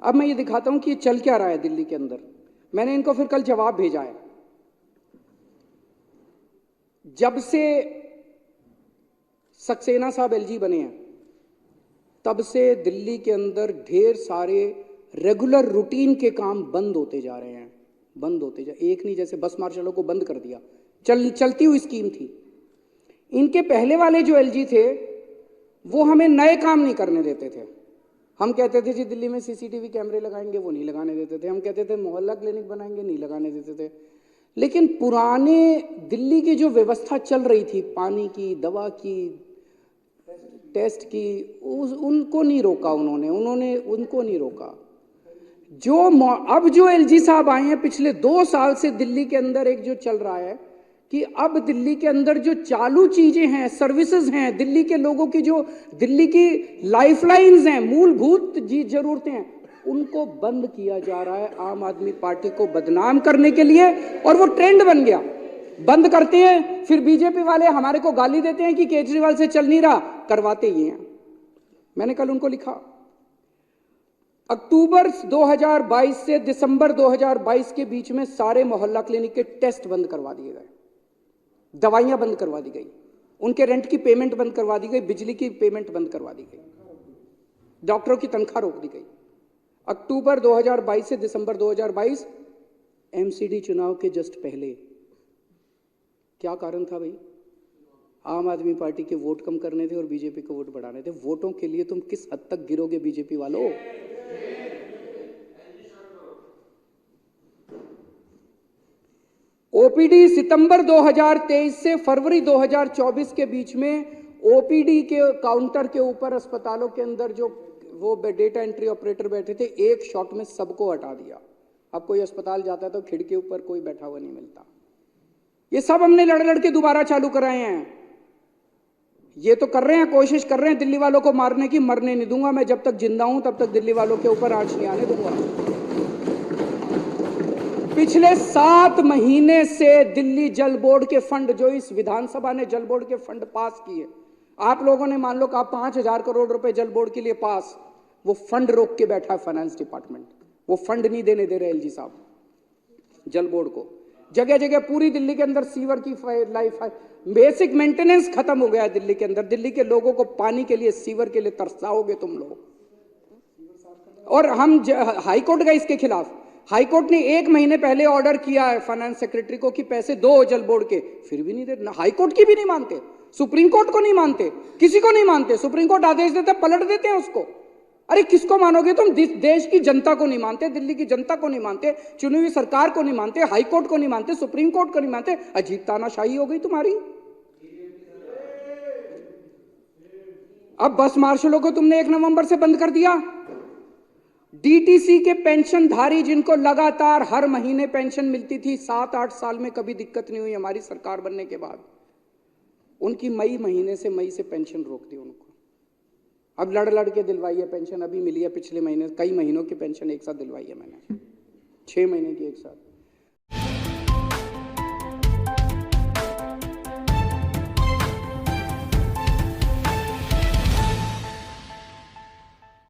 अब मैं ये दिखाता हूं कि ये चल क्या रहा है दिल्ली के अंदर। मैंने इनको फिर कल जवाब भेजा है। जब से सक्सेना साहब एलजी बने हैं तब से दिल्ली के अंदर ढेर सारे रेगुलर रूटीन के काम बंद होते जा रहे हैं, बंद होते जा, एक नहीं, जैसे बस मार्शलों को बंद कर दिया, चलती हुई स्कीम थी। इनके पहले वाले जो एलजी थे वो हमें नए काम नहीं करने देते थे। हम कहते थे जी दिल्ली में सीसीटीवी कैमरे लगाएंगे, वो नहीं लगाने देते थे। हम कहते थे मोहल्ला क्लिनिक बनाएंगे, नहीं लगाने देते थे। लेकिन पुराने दिल्ली की जो व्यवस्था चल रही थी, पानी की, दवा की, टेस्ट की, उनको नहीं रोका उन्होंने उनको नहीं रोका। अब जो एलजी साहब आए हैं पिछले 2 साल से दिल्ली के अंदर एक जो चल रहा है कि अब दिल्ली के अंदर जो चालू चीजें हैं, सर्विसेज हैं, दिल्ली के लोगों की जो दिल्ली की लाइफलाइंस हैं, मूलभूत जरूरतें हैं, उनको बंद किया जा रहा है आम आदमी पार्टी को बदनाम करने के लिए। और वो ट्रेंड बन गया। बंद करते हैं, फिर बीजेपी वाले हमारे को गाली देते हैं कि केजरीवाल से चल नहीं रहा, करवाते ही हैं। मैंने कल उनको लिखा, अक्टूबर 2022 से दिसंबर 2022 के बीच में सारे मोहल्ला क्लिनिक के टेस्ट बंद करवा दिए गए, दवाइयां बंद करवा दी गई, उनके रेंट की पेमेंट बंद करवा दी गई, बिजली की पेमेंट बंद करवा दी गई, डॉक्टरों की तनख्वाह रोक दी गई। अक्टूबर 2022 से दिसंबर 2022, एमसीडी चुनाव के जस्ट पहले। क्या कारण था भाई? आम आदमी पार्टी के वोट कम करने थे और बीजेपी को वोट बढ़ाने थे। वोटों के लिए तुम किस हद तक गिरोगे बीजेपी वालों? ओपीडी सितंबर 2023 से फरवरी 2024 के बीच में ओपीडी के काउंटर के ऊपर अस्पतालों के अंदर जो वो डेटा एंट्री ऑपरेटर बैठे थे, एक शॉट में सबको हटा दिया। अब कोई अस्पताल जाता है तो खिड़की के ऊपर कोई बैठा हुआ नहीं मिलता। ये सब हमने लड़ लड़ के दोबारा चालू कराए हैं। ये तो कर रहे हैं, कोशिश कर रहे हैं दिल्ली वालों को मारने की। मरने नहीं दूंगा मैं, जब तक जिंदा हूं तब तक दिल्ली वालों के ऊपर आंच नहीं आने दूंगा। पिछले 7 महीने से दिल्ली जल बोर्ड के फंड, जो इस विधानसभा ने जल बोर्ड के फंड पास किए, आप लोगों ने मान लो कहा 5,000 करोड़ रुपए जल बोर्ड के लिए पास, वो फंड रोक के बैठा है फाइनेंस डिपार्टमेंट। वो फंड नहीं देने दे रहे एलजी साहब जल बोर्ड को। जगह जगह पूरी दिल्ली के अंदर सीवर की लाइफ, बेसिक मेंटेनेंस खत्म हो गया है दिल्ली के अंदर। दिल्ली के लोगों को पानी के लिए, सीवर के लिए तरसाओगे तुम लोग। और हम हाईकोर्ट गए इसके खिलाफ। हाईकोर्ट ने 1 महीने पहले ऑर्डर किया है फाइनेंस सेक्रेटरी को कि पैसे दो जल बोर्ड के, फिर भी नहीं दे। हाईकोर्ट की भी नहीं मानते, सुप्रीम कोर्ट को नहीं मानते, किसी को नहीं मानते। सुप्रीम कोर्ट आदेश देते पलट देते हैं उसको। अरे किसको मानोगे तुम? देश की जनता को नहीं मानते, दिल्ली की जनता को नहीं मानते, चुनी हुई सरकार को नहीं मानते, हाईकोर्ट को नहीं मानते, सुप्रीम कोर्ट को नहीं मानते। अजीब तानाशाही हो गई तुम्हारी। अब बस मार्शलों को तुमने 1 नवंबर से बंद कर दिया। डीटीसी के पेंशनधारी जिनको लगातार हर महीने पेंशन मिलती थी, 7-8 साल में कभी दिक्कत नहीं हुई हमारी सरकार बनने के बाद, उनकी मई से पेंशन रोक दी उनको। अब लड़ लड़ के दिलवाई है पेंशन, अभी मिली है पिछले महीने, कई महीनों की पेंशन एक साथ दिलवाई है मैंने, 6 महीने की एक साथ।